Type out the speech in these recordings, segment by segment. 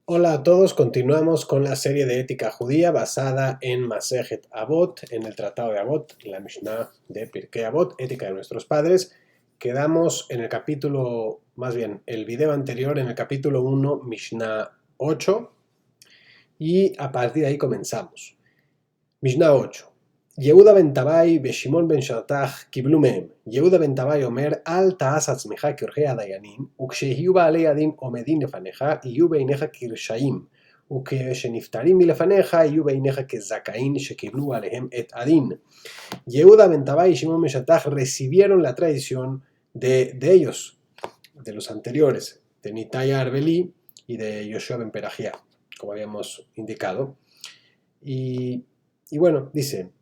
Hola a todos, continuamos con la serie de ética judía basada en Masejet Avot, en el Tratado de Avot, la Mishnah de Pirkei Avot, ética de nuestros padres. Quedamos en el capítulo, más bien, el video anterior en el capítulo 1, Mishnah 8, y a partir de ahí comenzamos. Mishnah 8. Yehuda ben Tabai ושמעון בן שטח קיבלו מהם. יהודה בן תבאי אומר, אל תעש עצמך כעורכי הדיינים, וכשיהיו בעלי הדין עומדים לפניך, יהיו בעיניך כרשעים, וכשנפטרים מלפניך, יהיו בעיניך כזכאים שקיבלו עליהם את הדין. Yehuda ben Tabai y Shimon ben Shattach recibieron la tradición de ellos, de los anteriores, de Nitaya Arbelí y de Yoshua ben Perajía, como habíamos indicado. Y bueno, dice...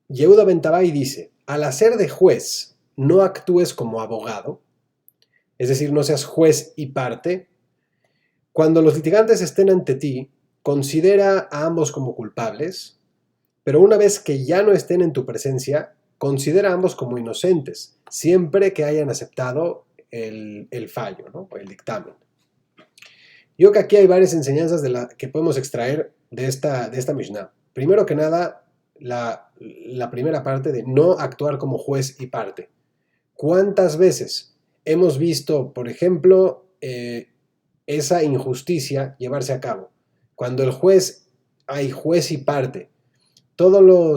Yehuda ben Tabai dice, al hacer de juez, no actúes como abogado, es decir, no seas juez y parte. Cuando los litigantes estén ante ti, considera a ambos como culpables, pero una vez que ya no estén en tu presencia, considera a ambos como inocentes, siempre que hayan aceptado el fallo, ¿no? O el dictamen. Yo creo que aquí hay varias enseñanzas que podemos extraer de esta Mishnah. Primero que nada, la primera parte de no actuar como juez y parte. ¿Cuántas veces hemos visto, por ejemplo, esa injusticia llevarse a cabo? Cuando hay juez y parte,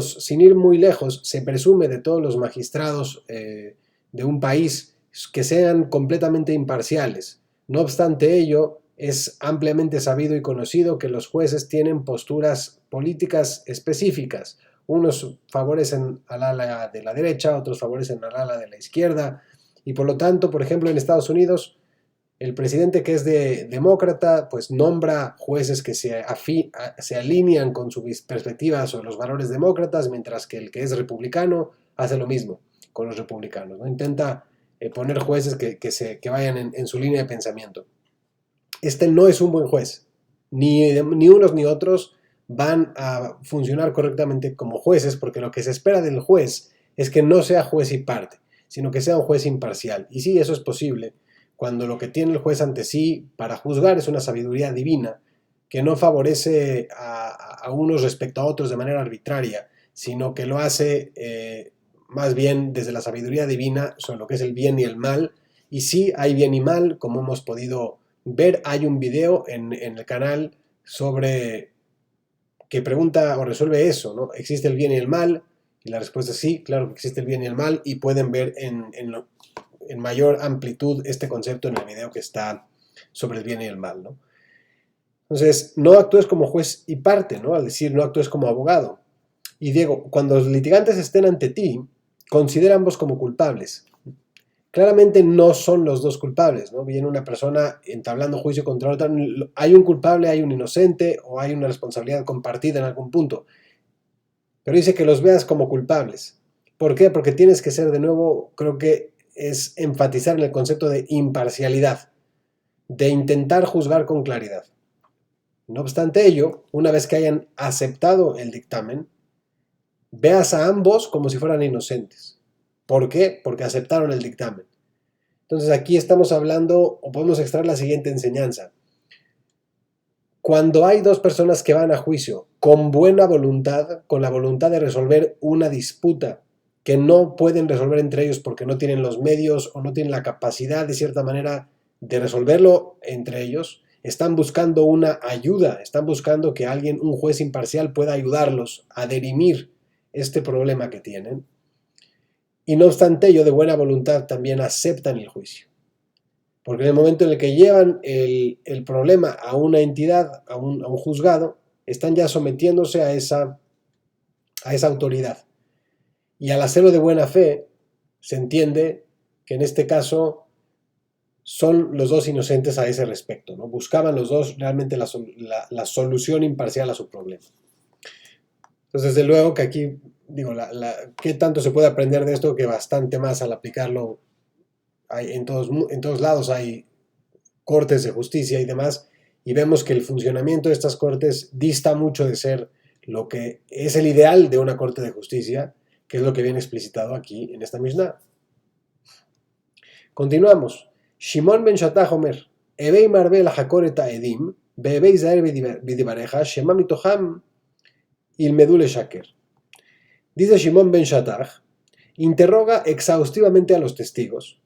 sin ir muy lejos, se presume de todos los magistrados de un país que sean completamente imparciales. No obstante ello, es ampliamente sabido y conocido que los jueces tienen posturas políticas específicas. Unos favorecen al ala de la derecha, otros favorecen al ala de la izquierda, y por lo tanto, por ejemplo, en Estados Unidos, el presidente que es demócrata, pues nombra jueces que se alinean con sus perspectivas o los valores demócratas, mientras que el que es republicano hace lo mismo con los republicanos, ¿no? Intenta poner jueces que vayan en su línea de pensamiento. Este no es un buen juez, ni unos ni otros van a funcionar correctamente como jueces, porque lo que se espera del juez es que no sea juez y parte, sino que sea un juez imparcial. Y sí, eso es posible cuando lo que tiene el juez ante sí para juzgar es una sabiduría divina que no favorece a unos respecto a otros de manera arbitraria, sino que lo hace más bien desde la sabiduría divina sobre lo que es el bien y el mal. Y sí, hay bien y mal, como hemos podido ver. Hay un video en el canal que pregunta o resuelve eso, ¿no? ¿Existe el bien y el mal? Y la respuesta es sí, claro que existe el bien y el mal, y pueden ver en mayor amplitud este concepto en el video que está sobre el bien y el mal, ¿no? Entonces, no actúes como juez y parte, ¿no? Al decir no actúes como abogado. Y Diego, cuando los litigantes estén ante ti, considera ambos como culpables. Claramente no son los dos culpables, ¿no? Viene una persona entablando juicio contra otra, hay un culpable, hay un inocente, o hay una responsabilidad compartida en algún punto. Pero dice que los veas como culpables. ¿Por qué? Porque tienes que ser, de nuevo, creo que es enfatizar en el concepto de imparcialidad, de intentar juzgar con claridad. No obstante ello, una vez que hayan aceptado el dictamen, veas a ambos como si fueran inocentes. ¿Por qué? Porque aceptaron el dictamen. Entonces aquí estamos hablando, o podemos extraer la siguiente enseñanza. Cuando hay dos personas que van a juicio con buena voluntad, con la voluntad de resolver una disputa que no pueden resolver entre ellos porque no tienen los medios o no tienen la capacidad de cierta manera de resolverlo entre ellos, están buscando una ayuda, están buscando que un juez imparcial pueda ayudarlos a dirimir este problema que tienen. Y no obstante ello, de buena voluntad también aceptan el juicio. Porque en el momento en el que llevan el problema a una entidad, a un juzgado, están ya sometiéndose a esa autoridad. Y al hacerlo de buena fe, se entiende que en este caso son los dos inocentes a ese respecto, ¿no? Buscaban los dos realmente la solución imparcial a su problema. Entonces, desde luego que aquí, digo, ¿qué tanto se puede aprender de esto? Que bastante más al aplicarlo. En todos lados hay cortes de justicia y demás, y vemos que el funcionamiento de estas cortes dista mucho de ser lo que es el ideal de una corte de justicia, que es lo que viene explicitado aquí en esta Mishnah. Continuamos. Shimon ben Shattach Omer. Ebei marbe la jacoreta edim, bebei zaer bidibareja, shema mitoham ilmedule shaker. Dice Shimon ben Shattach, interroga exhaustivamente a los testigos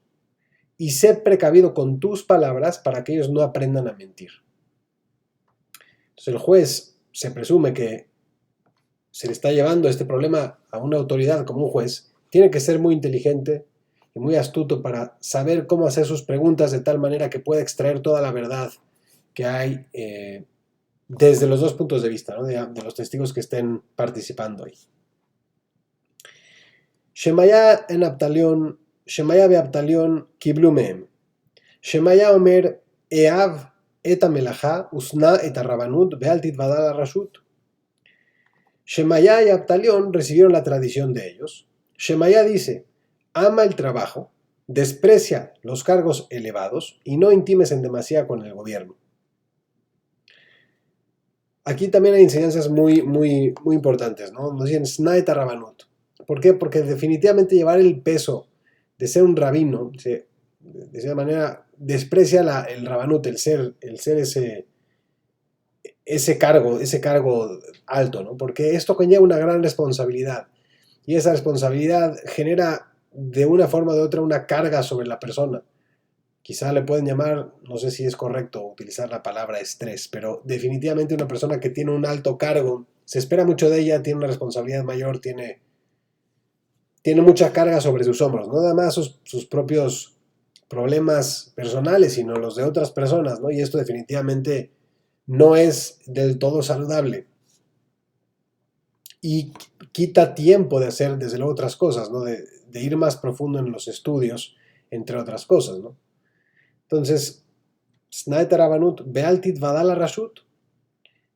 y sé precavido con tus palabras para que ellos no aprendan a mentir. Entonces el juez se presume que se le está llevando este problema a una autoridad como un juez, tiene que ser muy inteligente y muy astuto para saber cómo hacer sus preguntas de tal manera que pueda extraer toda la verdad que hay desde los dos puntos de vista, ¿no? de los testigos que estén participando ahí. Shemaya en Abtalión, Shemaya be Abtalión kiblu mehem. Shemaya omer eav et המלאכה usna et הרבנות ואל תתוודע לרשות. Shemaya y Abtalión recibieron la tradición de ellos. Shemaya dice, ama el trabajo, desprecia los cargos elevados y no intimes en demasía con el gobierno. Aquí también hay enseñanzas muy importantes, ¿no? Nos dicen Sna et Rabanut. ¿Por qué? Porque definitivamente llevar el peso de ser un rabino, de esa manera desprecia el Rabanut, el ser ese cargo alto, ¿no? Porque esto conlleva una gran responsabilidad y esa responsabilidad genera de una forma o de otra una carga sobre la persona. Quizá le pueden llamar, no sé si es correcto utilizar la palabra estrés, pero definitivamente una persona que tiene un alto cargo, se espera mucho de ella, tiene una responsabilidad mayor, tiene mucha carga sobre sus hombros, no nada más sus propios problemas personales, sino los de otras personas, ¿no? Y esto definitivamente no es del todo saludable y quita tiempo de hacer desde luego otras cosas, ¿no? de ir más profundo en los estudios, entre otras cosas, ¿no? Entonces, Snaet Rabanut, Bealtit Vadala Rashut,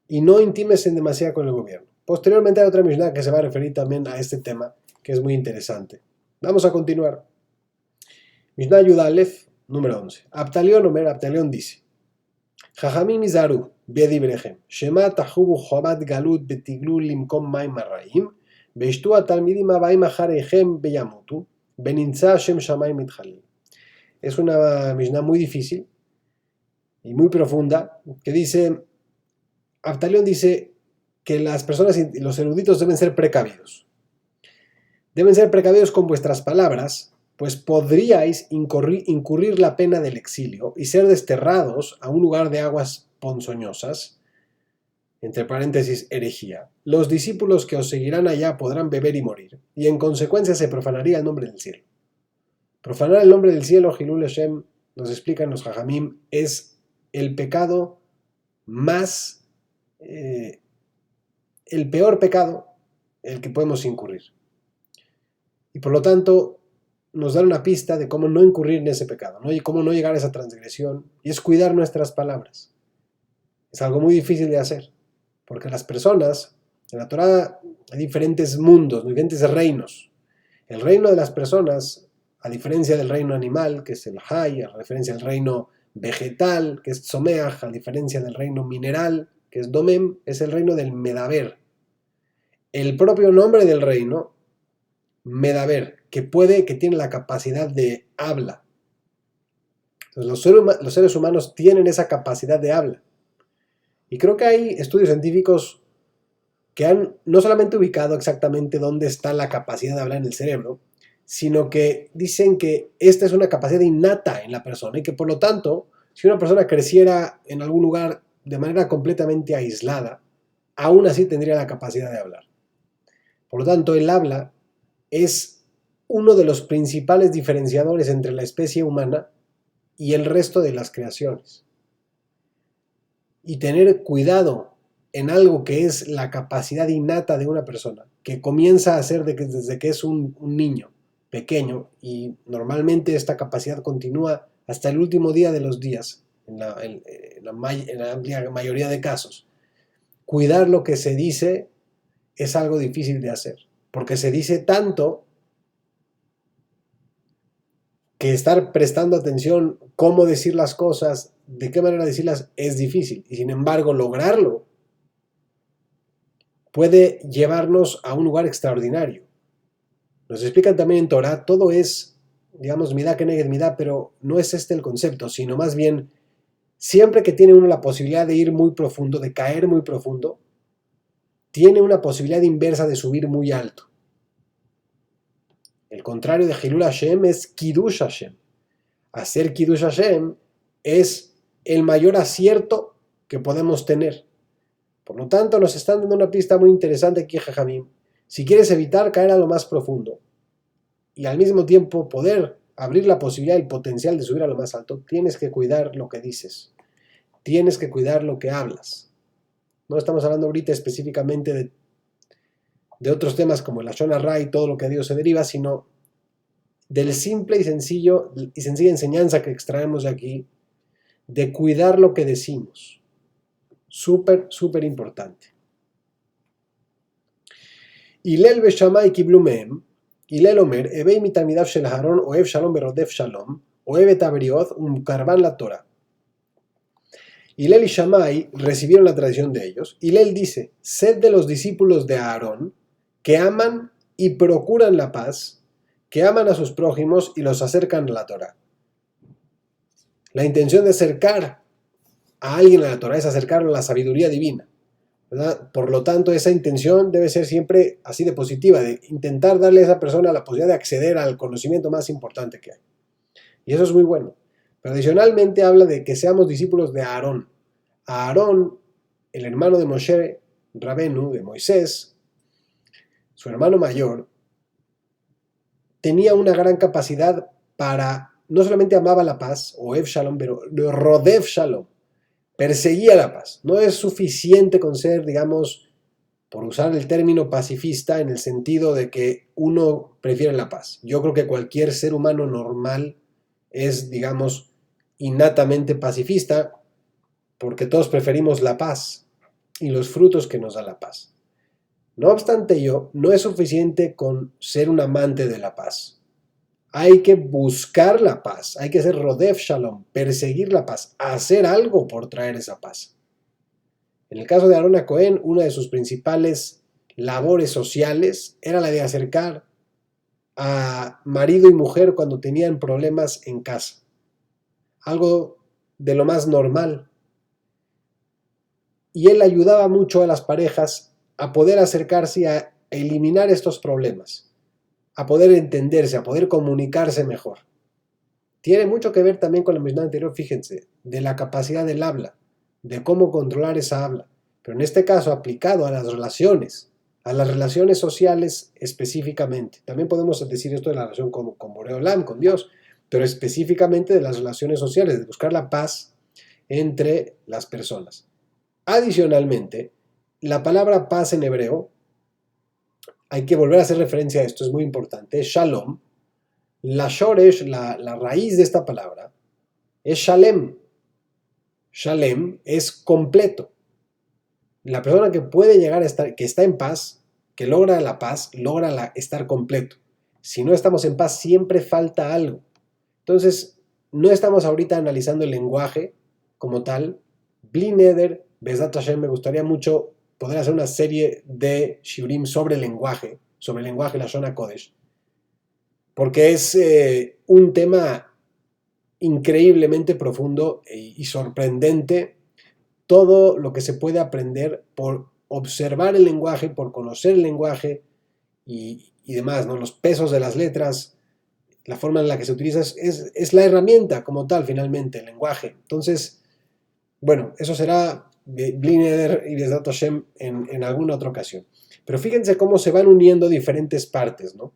y no intimes en demasía con el gobierno. Posteriormente hay otra Mishnah que se va a referir también a este tema, que es muy interesante. Vamos a continuar. Mishnah Yudalef, número 11. Abtalión dice, Jajamim Izaru, Bedibrechem, Shema Tahubu Jobat Galut Betiglu Limkom Maim Marraim, Beishtu Atalmidim Abaim Ajarechem Beyamutu, Beninza Shem Shamayim Ithalil. Es una Mishnah muy difícil y muy profunda, que dice, Abtalión dice que las personas y los eruditos deben ser precavidos. Deben ser precavidos con vuestras palabras, pues podríais incurrir la pena del exilio y ser desterrados a un lugar de aguas ponzoñosas, entre paréntesis, herejía. Los discípulos que os seguirán allá podrán beber y morir, y en consecuencia se profanaría el nombre del cielo. Profanar el nombre del cielo, Hilul Hashem, nos explican los Jajamim, es el pecado más, el peor pecado, el que podemos incurrir. Y por lo tanto, nos dan una pista de cómo no incurrir en ese pecado, ¿no? Y cómo no llegar a esa transgresión, y es cuidar nuestras palabras. Es algo muy difícil de hacer, porque las personas, en la Torah hay diferentes mundos, diferentes reinos. El reino de las personas, a diferencia del reino animal, que es el Hay, a diferencia del reino vegetal, que es Tzomeach, a diferencia del reino mineral, que es Domem, es el reino del Medaber. El propio nombre del reino, Medaber, que tiene la capacidad de habla. Entonces, los seres humanos tienen esa capacidad de habla. Y creo que hay estudios científicos que han no solamente ubicado exactamente dónde está la capacidad de hablar en el cerebro, sino que dicen que esta es una capacidad innata en la persona y que por lo tanto, si una persona creciera en algún lugar de manera completamente aislada, aún así tendría la capacidad de hablar. Por lo tanto, el habla es uno de los principales diferenciadores entre la especie humana y el resto de las creaciones. Y tener cuidado en algo que es la capacidad innata de una persona, que comienza a hacer desde que es un niño pequeño, y normalmente esta capacidad continúa hasta el último día de los días, en la amplia mayoría de casos. Cuidar lo que se dice es algo difícil de hacer, porque se dice tanto que estar prestando atención cómo decir las cosas, de qué manera decirlas, es difícil, y sin embargo lograrlo puede llevarnos a un lugar extraordinario. Nos explican también en Torah, todo es, digamos, midá keneged midá, pero no es este el concepto, sino más bien Siempre que tiene uno la posibilidad de ir muy profundo, de caer muy profundo, tiene una posibilidad inversa de subir muy alto. El contrario de Hilul Hashem es Kiddush Hashem. Hacer Kiddush Hashem es el mayor acierto que podemos tener. Por lo tanto, nos están dando una pista muy interesante aquí, Jajamim. Si quieres evitar caer a lo más profundo y al mismo tiempo poder abrir la posibilidad, el potencial de subir a lo más alto, tienes que cuidar lo que dices. Tienes que cuidar lo que hablas. No estamos hablando ahorita específicamente de otros temas como el Lashon Hara y todo lo que a Dios se deriva, sino del simple y sencilla enseñanza que extraemos de aquí, de cuidar lo que decimos. Súper, súper importante. Hillel ושמאי קיבלו מהם, הלל אומר, הווי מתלמידיו של אהרון, אוהב שלום ורודף שלום, אוהב את הבריות ומקרבן לתורה. Hillel y Shammai recibieron la tradición de ellos. Hillel dice, sed de los discípulos de Aarón, que aman y procuran la paz, que aman a sus prójimos y los acercan a la Torah. La intención de acercar a alguien a la Torah es acercarlo a la sabiduría divina, ¿verdad? Por lo tanto, esa intención debe ser siempre así de positiva, de intentar darle a esa persona la posibilidad de acceder al conocimiento más importante que hay. Y eso es muy bueno. Pero adicionalmente habla de que seamos discípulos de Aarón. Aarón, el hermano de Moshe Rabenu, de Moisés, su hermano mayor, tenía una gran capacidad para, no solamente amaba la paz, o Ev Shalom, pero Rodev Shalom, perseguía la paz. No es suficiente con ser, digamos, por usar el término pacifista en el sentido de que uno prefiere la paz. Yo creo que cualquier ser humano normal es, digamos, innatamente pacifista, porque todos preferimos la paz y los frutos que nos da la paz. No obstante ello, no es suficiente con ser un amante de la paz. Hay que buscar la paz, hay que ser Rodef Shalom, perseguir la paz, hacer algo por traer esa paz. En el caso de Aarón HaKohen, una de sus principales labores sociales era la de acercar a marido y mujer cuando tenían problemas en casa. Algo de lo más normal. Y él ayudaba mucho a las parejas a poder acercarse y a eliminar estos problemas, a poder entenderse, a poder comunicarse mejor. Tiene mucho que ver también con la Mishnah anterior, fíjense, de la capacidad del habla, de cómo controlar esa habla, pero en este caso aplicado a las relaciones sociales específicamente. También podemos decir esto de la relación con Boreolam, con Dios, pero específicamente de las relaciones sociales, de buscar la paz entre las personas. Adicionalmente, la palabra paz en hebreo, hay que volver a hacer referencia a esto, es muy importante, shalom, la shoresh, la raíz de esta palabra, es shalem. Shalem es completo. La persona que puede llegar a estar, que está en paz, que logra la paz, logra estar completo. Si no estamos en paz, siempre falta algo. Entonces, no estamos ahorita analizando el lenguaje como tal. Bli neder, Bezat Hashem, me gustaría mucho poder hacer una serie de shiurim sobre el lenguaje Lashon HaKodesh, porque es un tema increíblemente profundo y sorprendente, todo lo que se puede aprender por observar el lenguaje, por conocer el lenguaje y demás, ¿no? Los pesos de las letras, la forma en la que se utiliza es la herramienta como tal, finalmente, el lenguaje. Entonces, bueno, eso será Bli neder y Bezat Hashem en alguna otra ocasión. Pero fíjense cómo se van uniendo diferentes partes, ¿no?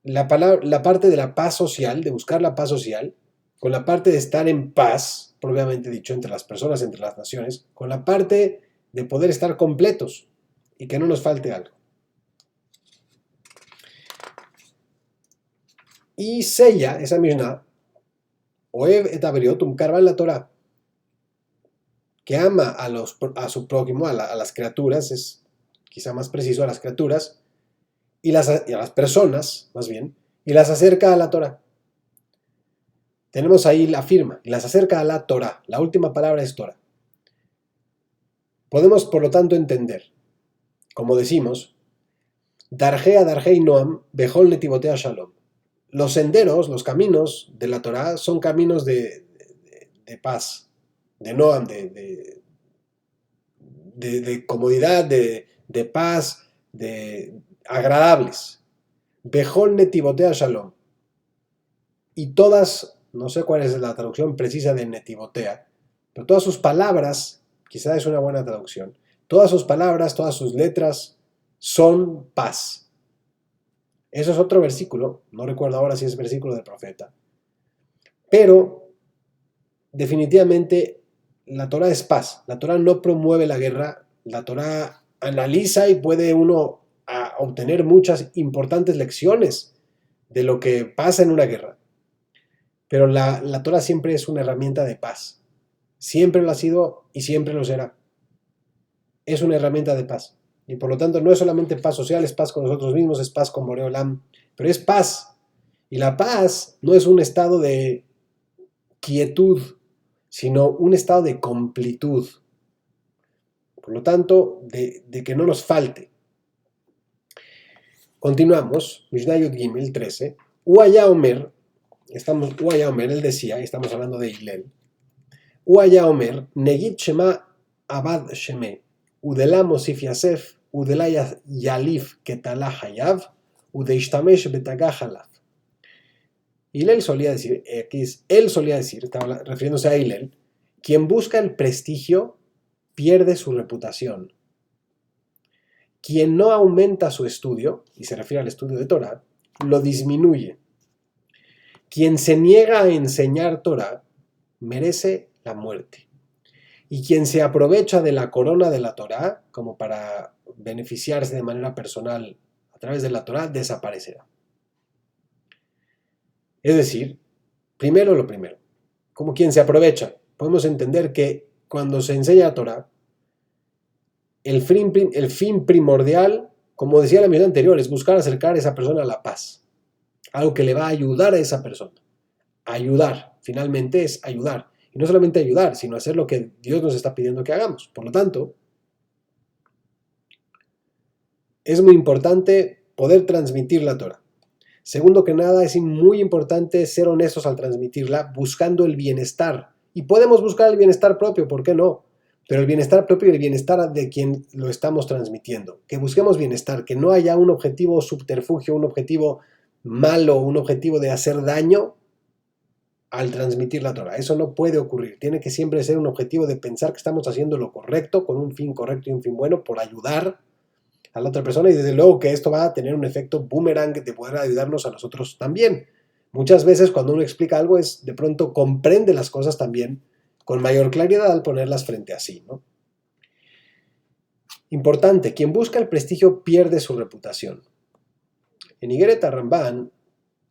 La parte de la paz social, de buscar la paz social, con la parte de estar en paz, propiamente dicho, entre las personas, entre las naciones, con la parte de poder estar completos y que no nos falte algo. Y sella, esa Mishnah, Oev et Averiot Umkarban la Torah, que ama a su prójimo, a las criaturas, es quizá más preciso, a las criaturas, y a las personas, más bien, y las acerca a la Torah. Tenemos ahí la firma, y las acerca a la Torah. La última palabra es Torah. Podemos, por lo tanto, entender, como decimos, Darjei a Darjei Noam, Bejol Netivotea Shalom. Los senderos, los caminos de la Torah son caminos de de paz, de Noam, de comodidad, de paz, de agradables. Bejol netivotea shalom. Y todas, no sé cuál es la traducción precisa de netivotea, pero todas sus palabras, quizás es una buena traducción, todas sus palabras, todas sus letras son paz. Eso es otro versículo, no recuerdo ahora si es versículo del profeta. Pero definitivamente la Torah es paz. La Torah no promueve la guerra, la Torah analiza y puede uno obtener muchas importantes lecciones de lo que pasa en una guerra. Pero la Torah siempre es una herramienta de paz. Siempre lo ha sido y siempre lo será. Es una herramienta de paz. Y por lo tanto no es solamente paz social, es paz con nosotros mismos, es paz con Boreo Olam, pero es paz. Y la paz no es un estado de quietud, sino un estado de completud. Por lo tanto, de que no nos falte. Continuamos, Mishnah Yud Gimel 13. Uaya Omer, él decía, estamos hablando de Hillel. Uaya Omer, Negit Shema Abad Sheme, Udela Mosif Yasef, Udela Yalif Ketala Hayav, Udeishtamesh Betagah Halaf. Hillel solía decir, estaba refiriéndose a Hillel, quien busca el prestigio pierde su reputación. Quien no aumenta su estudio, y se refiere al estudio de Torah, lo disminuye. Quien se niega a enseñar Torah merece la muerte. Y quien se aprovecha de la corona de la Torah como para beneficiarse de manera personal a través de la Torah, desaparecerá. Es decir, primero lo primero, como quien se aprovecha. Podemos entender que cuando se enseña Torah, el fin primordial, como decía la misión anterior, es buscar acercar a esa persona a la paz. Algo que le va a ayudar a esa persona. Ayudar, finalmente es ayudar. Y no solamente ayudar, sino hacer lo que Dios nos está pidiendo que hagamos. Por lo tanto, es muy importante poder transmitir la Torah. Segundo que nada, es muy importante ser honestos al transmitirla, buscando el bienestar. Y podemos buscar el bienestar propio, ¿por qué no? Pero el bienestar propio y el bienestar de quien lo estamos transmitiendo. Que busquemos bienestar, que no haya un objetivo subterfugio, un objetivo malo, un objetivo de hacer daño al transmitir la Torah. Eso no puede ocurrir. Tiene que siempre ser un objetivo de pensar que estamos haciendo lo correcto, con un fin correcto y un fin bueno, por ayudar a la otra persona, y desde luego que esto va a tener un efecto boomerang de poder ayudarnos a nosotros también. Muchas veces cuando uno explica algo de pronto comprende las cosas también con mayor claridad al ponerlas frente a sí, ¿no? Importante, quien busca el prestigio pierde su reputación. En Igeret Ramban,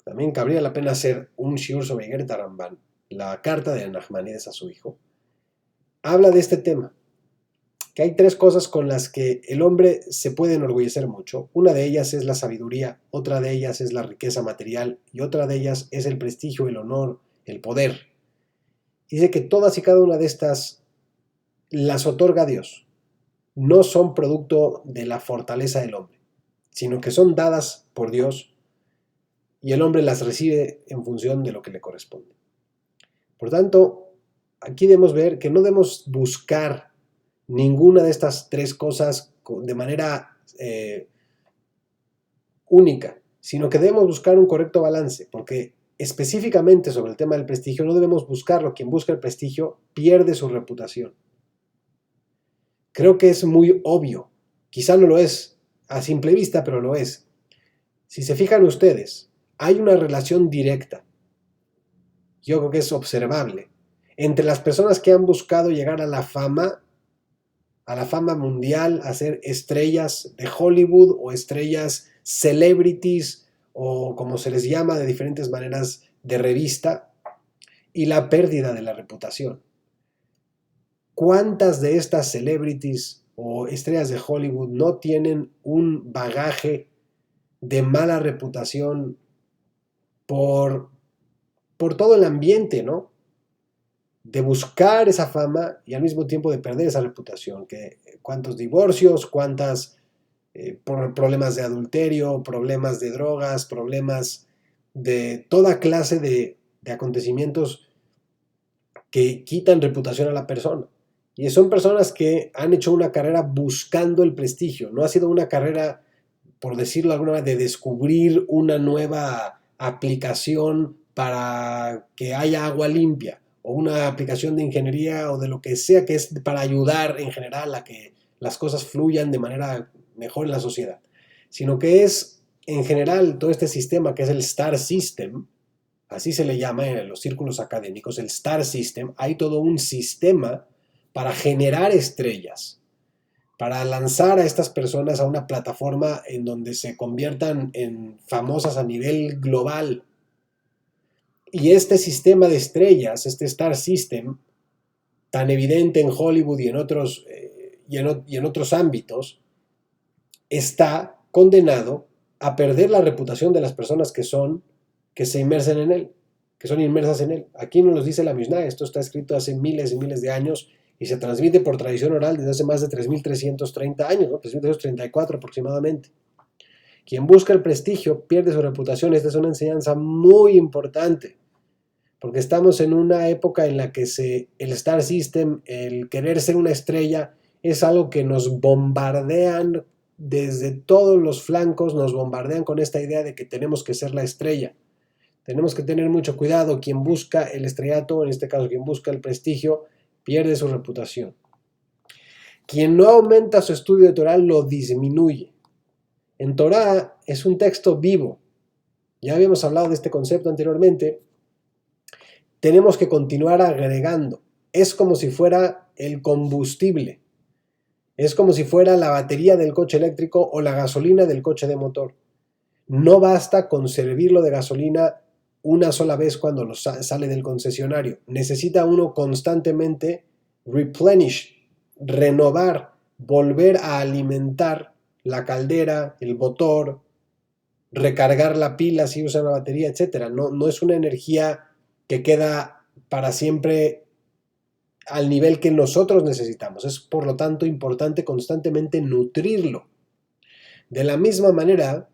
también cabría la pena hacer un shiur sobre Igeret Ramban, la carta de Nachmanides a su hijo, habla de este tema, que hay tres cosas con las que el hombre se puede enorgullecer mucho. Una de ellas es la sabiduría, otra de ellas es la riqueza material y otra de ellas es el prestigio, el honor, el poder. Dice que todas y cada una de estas las otorga Dios. No son producto de la fortaleza del hombre, sino que son dadas por Dios y el hombre las recibe en función de lo que le corresponde. Por tanto, aquí debemos ver que no debemos buscar ninguna de estas tres cosas de manera única, sino que debemos buscar un correcto balance, porque específicamente sobre el tema del prestigio no debemos buscarlo. Quien busca el prestigio pierde su reputación. Creo que es muy obvio, quizá no lo es a simple vista, pero lo es. Si se fijan ustedes, hay una relación directa, yo creo que es observable, entre las personas que han buscado llegar a la fama mundial, a ser estrellas de Hollywood o estrellas celebrities o como se les llama de diferentes maneras de revista, y la pérdida de la reputación. ¿Cuántas de estas celebrities o estrellas de Hollywood no tienen un bagaje de mala reputación por todo el ambiente, ¿no? De buscar esa fama y al mismo tiempo de perder esa reputación. Cuántos divorcios, cuántas problemas de adulterio, problemas de drogas, problemas de toda clase de acontecimientos que quitan reputación a la persona. Y son personas que han hecho una carrera buscando el prestigio. No ha sido una carrera, por decirlo de alguna manera, de descubrir una nueva aplicación para que haya agua limpia, o una aplicación de ingeniería o de lo que sea, que es para ayudar en general a que las cosas fluyan de manera mejor en la sociedad, sino que es en general todo este sistema que es el Star System, así se le llama en los círculos académicos, el Star System. Hay todo un sistema para generar estrellas, para lanzar a estas personas a una plataforma en donde se conviertan en famosas a nivel global. Y este sistema de estrellas, este Star System, tan evidente en Hollywood y en otros ámbitos, está condenado a perder la reputación de las personas que se inmersen en él, que son inmersas en él. Aquí nos lo dice la Mishnah, esto está escrito hace miles y miles de años y se transmite por tradición oral desde hace más de 3.330 años, ¿no? 3.334 aproximadamente. Quien busca el prestigio pierde su reputación. Esta es una enseñanza muy importante, porque estamos en una época en la que el Star System, el querer ser una estrella, es algo que nos bombardean desde todos los flancos, nos bombardean con esta idea de que tenemos que ser la estrella. Tenemos que tener mucho cuidado. Quien busca el estrellato, en este caso quien busca el prestigio, pierde su reputación. Quien no aumenta su estudio de Torah lo disminuye. En Torah es un texto vivo. Ya habíamos hablado de este concepto anteriormente. Tenemos que continuar agregando. Es como si fuera el combustible. Es como si fuera la batería del coche eléctrico o la gasolina del coche de motor. No basta con servirlo de gasolina una sola vez cuando sale del concesionario. Necesita uno constantemente replenish, renovar, volver a alimentar la caldera, el motor, recargar la pila si usa una batería, etc. No es una energía que queda para siempre al nivel que nosotros necesitamos. Es, por lo tanto, importante constantemente nutrirlo. De la misma manera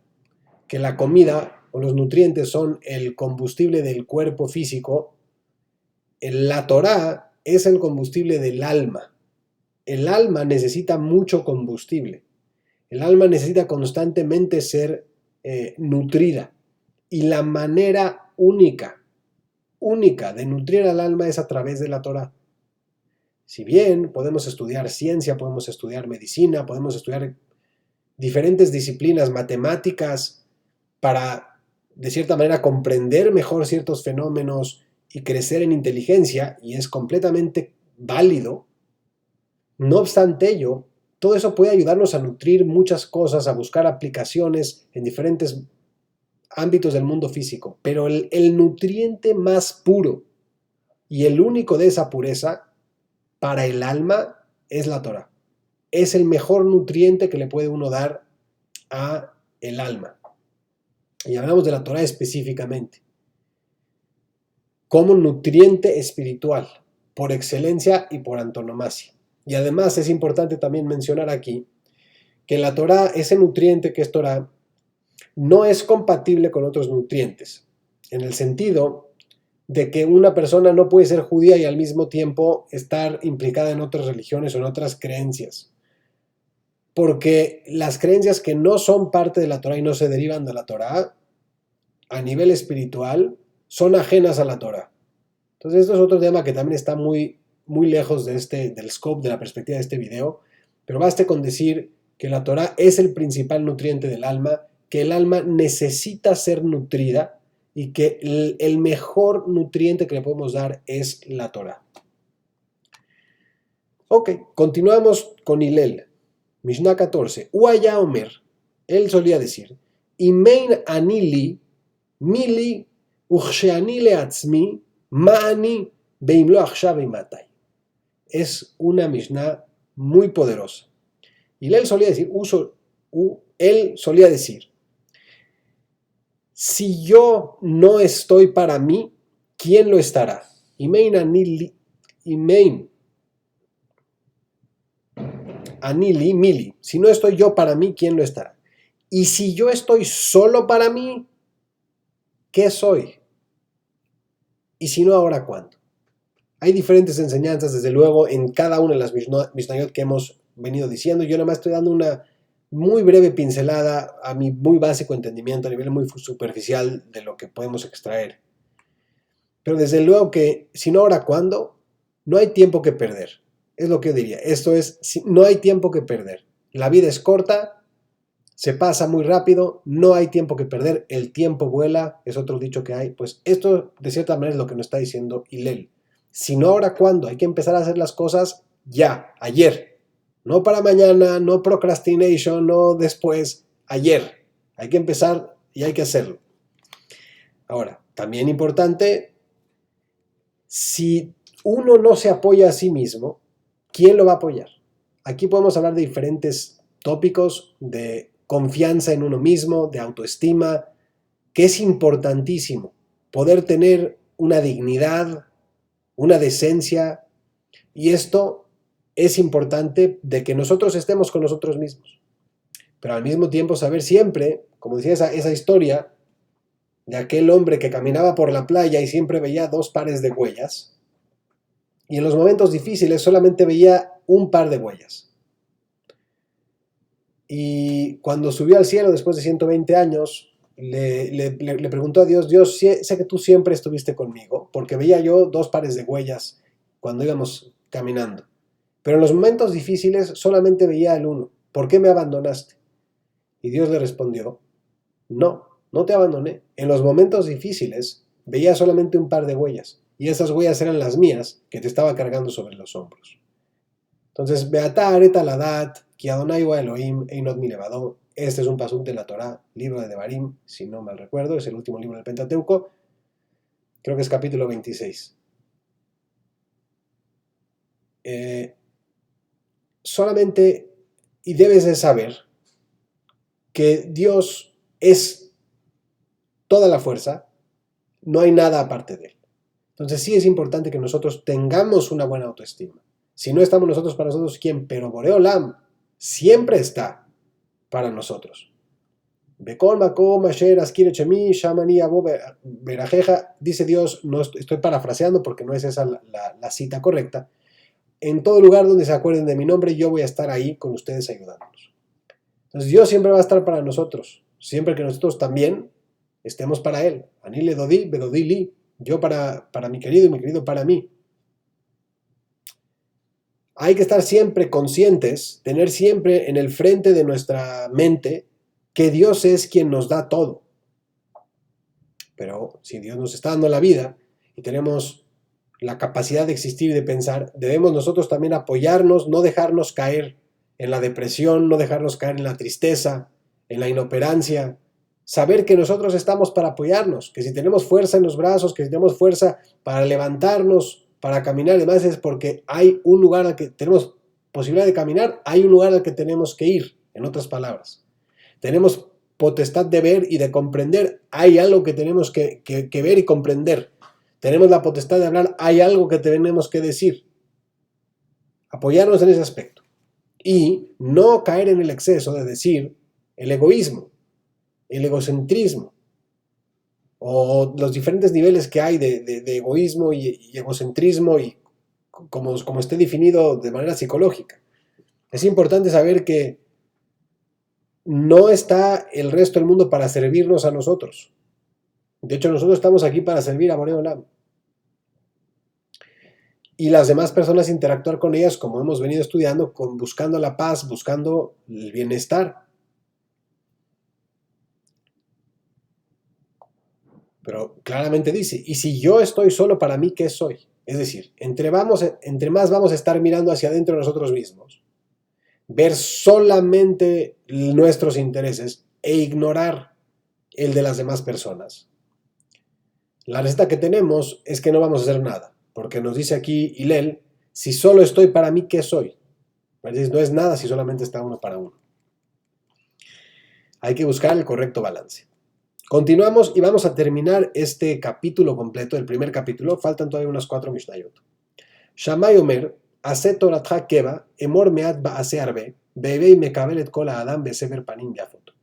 que la comida o los nutrientes son el combustible del cuerpo físico, la Torá es el combustible del alma. El alma necesita mucho combustible. El alma necesita constantemente ser nutrida. Y la manera única de nutrir al alma es a través de la Torá. Si bien podemos estudiar ciencia, podemos estudiar medicina, podemos estudiar diferentes disciplinas matemáticas para, de cierta manera, comprender mejor ciertos fenómenos y crecer en inteligencia, y es completamente válido, no obstante ello, todo eso puede ayudarnos a nutrir muchas cosas, a buscar aplicaciones en diferentes ámbitos del mundo físico, pero el nutriente más puro y el único de esa pureza para el alma es la Torá. Es el mejor nutriente que le puede uno dar a el alma. Y hablamos de la Torá específicamente como nutriente espiritual por excelencia y por antonomasia. Y además es importante también mencionar aquí que la Torá, ese nutriente que es Torá, no es compatible con otros nutrientes, en el sentido de que una persona no puede ser judía y al mismo tiempo estar implicada en otras religiones o en otras creencias. Porque las creencias que no son parte de la Torá y no se derivan de la Torá, a nivel espiritual, son ajenas a la Torá. Entonces esto es otro tema que también está muy, muy lejos del scope, de la perspectiva de este video, pero baste con decir que la Torá es el principal nutriente del alma, que el alma necesita ser nutrida y que el mejor nutriente que le podemos dar es la Torá. Ok, continuamos con Hillel. Mishnah 14. Uaya Omer, él solía decir, Imein anili, mili, uchsheani leatzmi, ma'ani, beimlo achshav imatai. Es una Mishnah muy poderosa. Hillel solía decir, él solía decir, si yo no estoy para mí, ¿quién lo estará? Imein anili, mili. Si no estoy yo para mí, ¿quién lo estará? Y si yo estoy solo para mí, ¿qué soy? Y si no, ¿ahora cuándo? Hay diferentes enseñanzas, desde luego, en cada una de las Mishnayot que hemos venido diciendo. Yo nada más estoy dando una muy breve pincelada a mi muy básico entendimiento, a nivel muy superficial de lo que podemos extraer. Pero desde luego que, si no ahora, ¿cuándo? No hay tiempo que perder. Es lo que yo diría. Esto es, no hay tiempo que perder. La vida es corta, se pasa muy rápido, no hay tiempo que perder, el tiempo vuela, es otro dicho que hay. Pues esto, de cierta manera, es lo que nos está diciendo Hillel. Si no ahora, ¿cuándo? Hay que empezar a hacer las cosas ya, ayer. No para mañana, no procrastination, no después, ayer. Hay que empezar y hay que hacerlo. Ahora, también importante, si uno no se apoya a sí mismo, ¿quién lo va a apoyar? Aquí podemos hablar de diferentes tópicos de confianza en uno mismo, de autoestima, que es importantísimo poder tener una dignidad, una decencia, y esto es importante de que nosotros estemos con nosotros mismos. Pero al mismo tiempo saber siempre, como decía esa historia de aquel hombre que caminaba por la playa y siempre veía 2 pares de huellas, y en los momentos difíciles solamente veía un par de huellas. Y cuando subió al cielo después de 120 años, le preguntó a Dios, Dios, sé que tú siempre estuviste conmigo, porque veía yo 2 pares de huellas cuando íbamos caminando. Pero en los momentos difíciles solamente veía el uno. ¿Por qué me abandonaste? Y Dios le respondió, no te abandoné. En los momentos difíciles veía solamente un par de huellas. Y esas huellas eran las mías que te estaba cargando sobre los hombros. Entonces, Beatá areta ladat, ki Adonai wa Elohim, einot mi levadó. Este es un pasuk de la Torá, libro de Devarim, si no mal recuerdo, es el último libro del Pentateuco. Creo que es capítulo 26. Solamente, y debes de saber, que Dios es toda la fuerza, no hay nada aparte de él. Entonces sí es importante que nosotros tengamos una buena autoestima. Si no estamos nosotros para nosotros, ¿quién? Pero Boreolam siempre está para nosotros. Bekol makom asher askire chemi shamani abo berajeja, dice Dios, no estoy parafraseando porque no es esa la cita correcta. En todo lugar donde se acuerden de mi nombre, yo voy a estar ahí con ustedes ayudándonos. Entonces Dios siempre va a estar para nosotros, siempre que nosotros también estemos para Él. Ani le dodí, bedodí li, yo para mi querido y mi querido para mí. Hay que estar siempre conscientes, tener siempre en el frente de nuestra mente que Dios es quien nos da todo. Pero si Dios nos está dando la vida y tenemos la capacidad de existir y de pensar, debemos nosotros también apoyarnos, no dejarnos caer en la depresión, no dejarnos caer en la tristeza, en la inoperancia. Saber que nosotros estamos para apoyarnos, que si tenemos fuerza en los brazos, que si tenemos fuerza para levantarnos, para caminar, además es porque hay un lugar al que tenemos posibilidad de caminar, hay un lugar al que tenemos que ir, en otras palabras. Tenemos potestad de ver y de comprender, hay algo que tenemos que ver y comprender. Tenemos la potestad de hablar, hay algo que tenemos que decir. Apoyarnos en ese aspecto. Y no caer en el exceso de decir el egoísmo, el egocentrismo, o los diferentes niveles que hay de egoísmo y egocentrismo, y como esté definido de manera psicológica. Es importante saber que no está el resto del mundo para servirnos a nosotros. De hecho, nosotros estamos aquí para servir a Boreolam. Y las demás personas interactuar con ellas, como hemos venido estudiando, buscando la paz, buscando el bienestar. Pero claramente dice, y si yo estoy solo, para mí, ¿qué soy? Es decir, entre más vamos a estar mirando hacia adentro de nosotros mismos, ver solamente nuestros intereses e ignorar el de las demás personas. La receta que tenemos es que no vamos a hacer nada, porque nos dice aquí Hillel, si solo estoy para mí, ¿qué soy? No es nada si solamente está uno para uno. Hay que buscar el correcto balance. Continuamos y vamos a terminar este capítulo completo, el primer capítulo. Faltan todavía unas 4 Mishnayot. Shammai Omer, Ase Toratcha Keva, Emor Meat Ba'ase Arbe, Bebei Mekabelet Kol Adam Besefer Panim Yafot.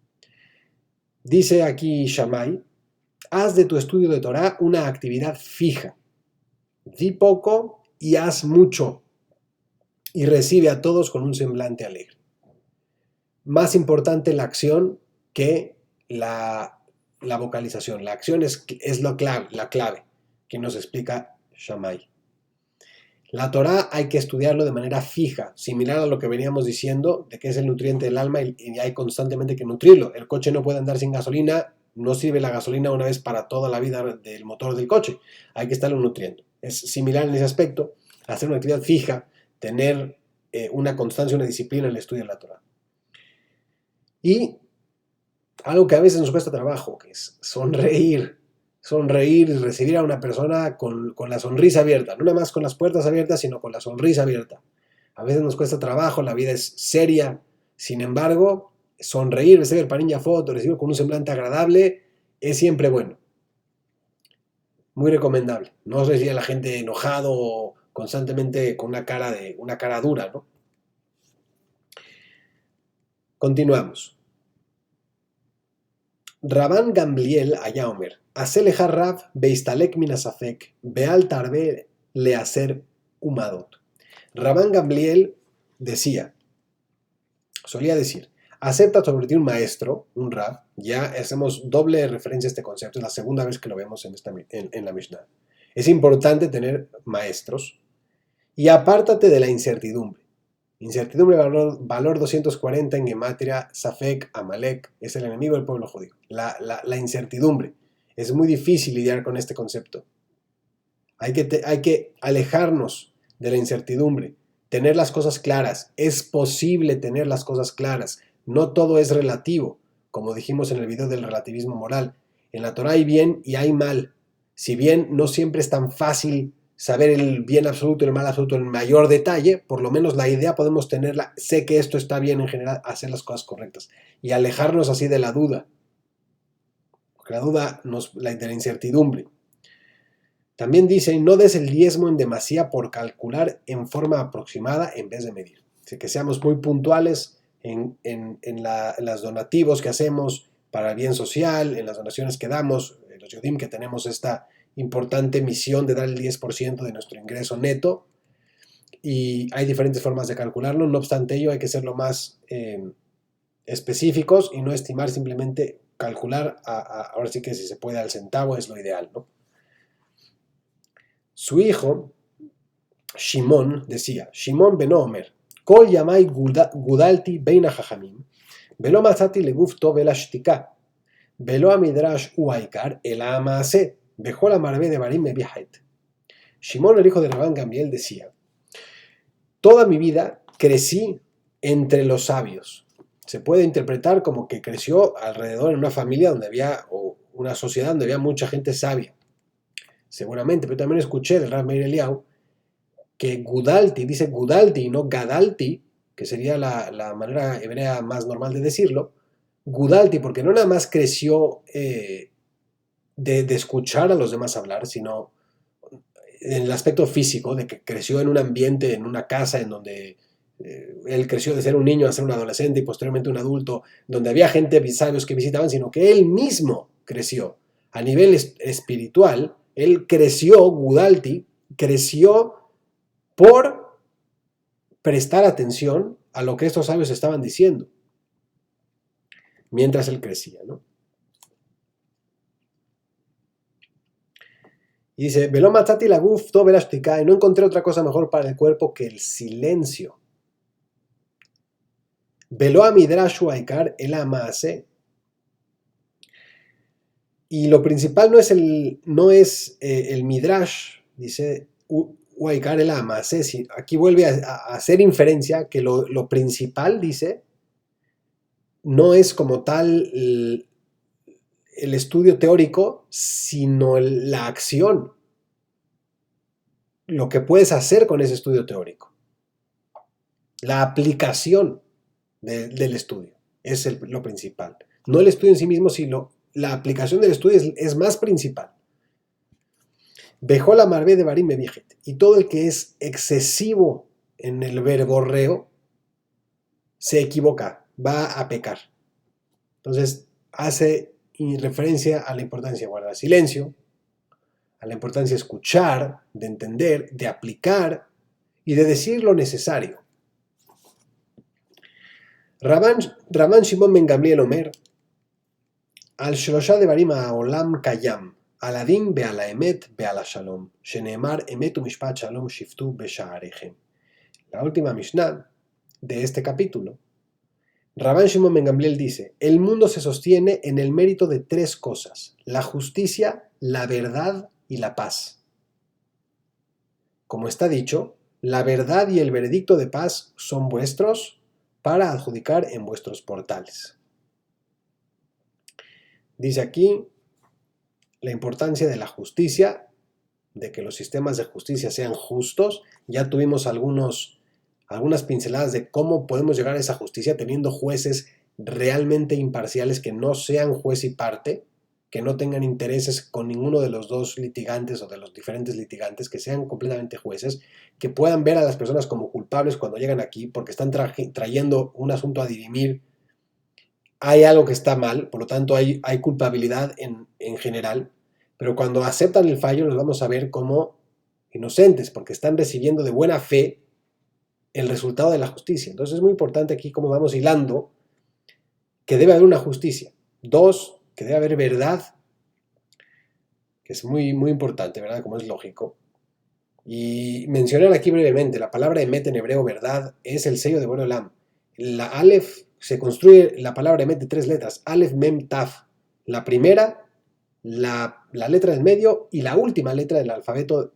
Dice aquí Shammai, haz de tu estudio de Torah una actividad fija. Di poco y haz mucho y recibe a todos con un semblante alegre. Más importante la acción que la vocalización. La acción es la clave que nos explica Shammai. La Torá hay que estudiarlo de manera fija, similar a lo que veníamos diciendo, de que es el nutriente del alma y hay constantemente que nutrirlo. El coche no puede andar sin gasolina, no sirve la gasolina una vez para toda la vida del motor del coche, hay que estarlo nutriendo. Es similar en ese aspecto, hacer una actividad fija, tener una constancia, una disciplina en el estudio de la Torá. Y algo que a veces nos cuesta trabajo, que es sonreír y recibir a una persona con la sonrisa abierta, no nada más con las puertas abiertas, sino con la sonrisa abierta. A veces nos cuesta trabajo, la vida es seria, sin embargo, sonreír, recibir el panín foto, recibir con un semblante agradable, es siempre bueno. Muy recomendable. No os decía la gente enojado o constantemente con una cara dura, ¿no? Continuamos. Rabán Gamliel allá Omer, Aseleja Rab Beistalek Minasafek, Beal Tarbe Leaser Umadot. Rabán Gamliel solía decir, acepta sobre ti un maestro, un Rab, ya hacemos doble referencia a este concepto, es la segunda vez que lo vemos en la Mishnah. Es importante tener maestros y apártate de la incertidumbre. Incertidumbre, valor 240 en Gematria, Safek, Amalek, es el enemigo del pueblo judío. La incertidumbre. Es muy difícil lidiar con este concepto. Hay que alejarnos de la incertidumbre, tener las cosas claras. Es posible tener las cosas claras. No todo es relativo, como dijimos en el video del relativismo moral. En la Torah hay bien y hay mal. Si bien no siempre es tan fácil saber el bien absoluto y el mal absoluto en mayor detalle, por lo menos la idea podemos tenerla, sé que esto está bien en general, hacer las cosas correctas y alejarnos así de la duda, porque la duda de la incertidumbre. También dice, no des el diezmo en demasía por calcular en forma aproximada en vez de medir. Así que seamos muy puntuales en los donativos que hacemos para el bien social, en las donaciones que damos, los Yodim que tenemos esta importante misión de dar el 10% de nuestro ingreso neto, y hay diferentes formas de calcularlo. No obstante ello, hay que ser lo más específicos y no estimar, simplemente calcular, ahora sí que si se puede al centavo es lo ideal, ¿no? Su hijo, Shimón, decía, Shimón ben Omer, Kol yamai gudalti beina jajamim, velo matzati leguf tov el ashtika, velo amidrash uaikar el amase, bejol amarbe de barim mebihet. Shimón, el hijo de Rabán Gamliel, decía, toda mi vida crecí entre los sabios. Se puede interpretar como que creció alrededor en una familia donde había, o una sociedad donde había mucha gente sabia. Seguramente, pero también escuché del Rav Meir Eliyahu que Gudalti, dice Gudalti y no Gadalti, que sería la manera hebrea más normal de decirlo, Gudalti, porque no nada más creció de escuchar a los demás hablar, sino en el aspecto físico, de que creció en un ambiente, en una casa en donde él creció de ser un niño a ser un adolescente y posteriormente un adulto, donde había gente sabios que visitaban, sino que él mismo creció. A nivel espiritual, él creció, Gudalti, creció por prestar atención a lo que estos sabios estaban diciendo mientras él crecía, ¿no? Y dice, Veló matati la guf to y no encontré otra cosa mejor para el cuerpo que el silencio. Veló a midrash aikar el amase. Y lo principal no es el midrash, dice Uaikar el amase. Aquí vuelve a hacer inferencia que lo principal, dice, no es como tal el estudio teórico, sino la acción, lo que puedes hacer con ese estudio teórico, la aplicación del estudio, es lo principal. No el estudio en sí mismo, sino la aplicación del estudio es más principal. Bejó la marbe de barim mebijet, y todo el que es excesivo en el verborreo se equivoca, va a pecar. Entonces hace referencia a la importancia de guardar silencio, a la importancia de escuchar, de entender, de aplicar y de decir lo necesario. Rabban Shimon ben Gamliel Omer, al Shlosha Devarim ha'olam kayam, al adin ve'al ha'emet ve'al ha'shalom, sheneemar emet u'mishpat shalom shiftu besha'arechem. La última Mishnah de este capítulo, Rabban Shimon ben Gamliel dice: el mundo se sostiene en el mérito de tres cosas: la justicia, la verdad y la paz. Como está dicho, la verdad y el veredicto de paz son vuestros para adjudicar en vuestros portales. Dice aquí la importancia de la justicia, de que los sistemas de justicia sean justos. Ya tuvimos algunas pinceladas de cómo podemos llegar a esa justicia teniendo jueces realmente imparciales, que no sean juez y parte, que no tengan intereses con ninguno de los dos litigantes o de los diferentes litigantes, que sean completamente jueces, que puedan ver a las personas como culpables cuando llegan aquí, porque están trayendo un asunto a dirimir. Hay algo que está mal, por lo tanto hay culpabilidad en general, pero cuando aceptan el fallo los vamos a ver como inocentes, porque están recibiendo de buena fe el resultado de la justicia. Entonces es muy importante aquí cómo vamos hilando que debe haber una justicia. Dos, que debe haber verdad, que es muy, muy importante, ¿verdad? Como es lógico. Y mencionar aquí brevemente, la palabra emet en hebreo, verdad, es el sello de Borei Olam. La Aleph, se construye la palabra emet de tres letras: Aleph, Mem, Taf. La primera, la letra del medio y la última letra del alfabeto,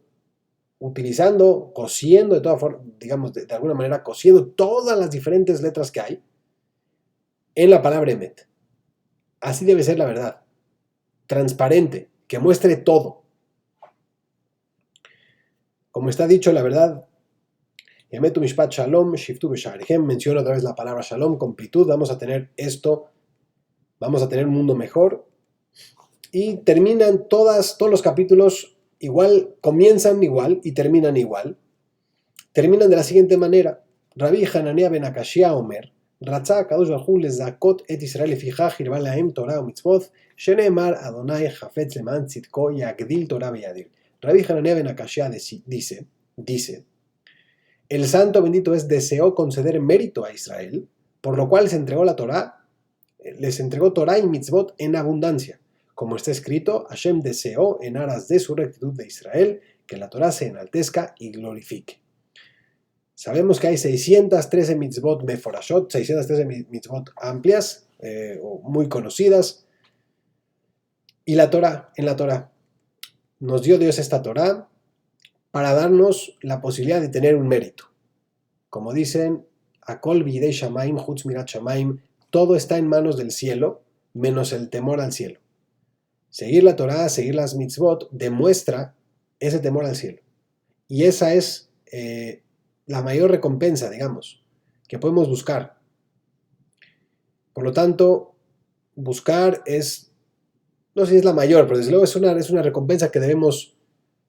utilizando, cosiendo de toda forma, digamos, de alguna manera, cosiendo todas las diferentes letras que hay en la palabra emet. Así debe ser la verdad, transparente, que muestre todo. Como está dicho, la verdad, Emet u'mishpat shalom shiftu besha'arechem, menciona otra vez la palabra shalom, completud. Vamos a tener esto, vamos a tener un mundo mejor. Y terminan todos los capítulos igual, comienzan igual y terminan igual. Terminan de la siguiente manera: Rabbi Hanania ben Akashia Omer, Ratzah HaKadosh Baruch Hu lezakot et Israel lefichach hirba lahem Torah u'mitzvot, sheneemar Adonai chafetz leman tzidko yagdil Torah beyadir. Rabbi Hanania ben Akashia dice: el santo bendito deseó conceder mérito a Israel, por lo cual les entregó Torah y mitzvot en abundancia. Como está escrito, Hashem deseó, en aras de su rectitud de Israel, que la Torah se enaltezca y glorifique. Sabemos que hay 613 mitzvot meforashot, 613 mitzvot amplias, o muy conocidas, y en la Torah nos dio Dios esta Torah para darnos la posibilidad de tener un mérito. Como dicen, Akol bidei shamaim chutz mirat shamaim, todo está en manos del cielo, menos el temor al cielo. Seguir la Torah, seguir las mitzvot, demuestra ese temor al cielo. Y esa es la mayor recompensa, digamos, que podemos buscar. Por lo tanto, buscar no sé si es la mayor, pero desde luego es una recompensa que debemos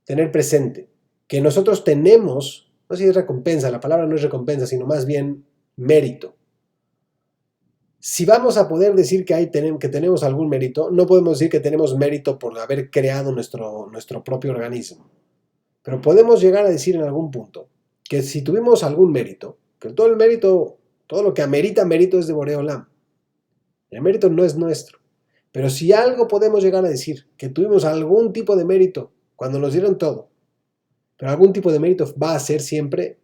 tener presente. Que nosotros tenemos, no sé si es recompensa, la palabra no es recompensa, sino más bien mérito. Si vamos a poder decir que tenemos algún mérito, no podemos decir que tenemos mérito por haber creado nuestro propio organismo. Pero podemos llegar a decir en algún punto que si tuvimos algún mérito, que todo el mérito, todo lo que amerita mérito es de Borei Olam. El mérito no es nuestro. Pero si algo podemos llegar a decir, que tuvimos algún tipo de mérito cuando nos dieron todo, pero algún tipo de mérito va a ser siempre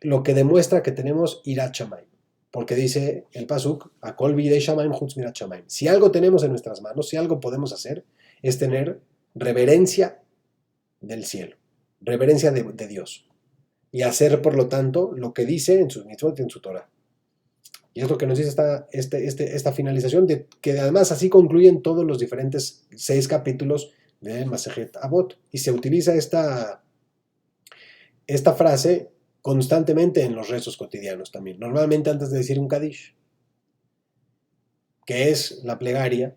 lo que demuestra que tenemos Irat Shamayim. Porque dice el Pasuk, Akol bidei shamaim chutz mirat shamaim. Si algo tenemos en nuestras manos, si algo podemos hacer, es tener reverencia del cielo, reverencia de Dios. Y hacer, por lo tanto, lo que dice en sus mitzvot y en su Torah. Y es lo que nos dice esta finalización, que además así concluyen todos los diferentes 6 capítulos de Masejet Avot. Y se utiliza esta frase constantemente en los rezos cotidianos también. Normalmente antes de decir un Kadish, que es la plegaria,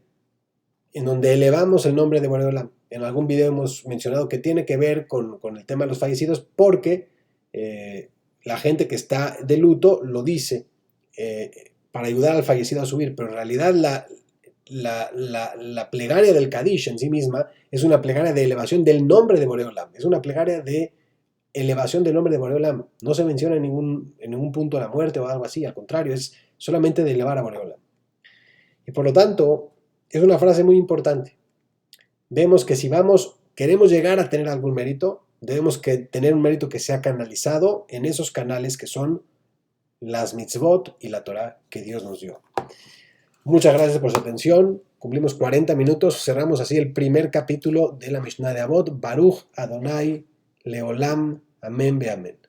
en donde elevamos el nombre de Borei Olam. En algún video hemos mencionado que tiene que ver con el tema de los fallecidos, porque la gente que está de luto lo dice para ayudar al fallecido a subir, pero en realidad la plegaria del Kadish en sí misma es una plegaria de elevación del nombre de Boreolam, es una plegaria de elevación del nombre de Boreolam. No se menciona en ningún punto la muerte o algo así, al contrario, es solamente de elevar a Boreolam. Y por lo tanto, es una frase muy importante. Vemos que si queremos llegar a tener algún mérito, debemos tener un mérito que sea canalizado en esos canales que son las mitzvot y la Torah que Dios nos dio. Muchas gracias por su atención. Cumplimos 40 minutos. Cerramos así el primer capítulo de la Mishnah de Avot. Baruch Adonai Leolam. Amén be amén.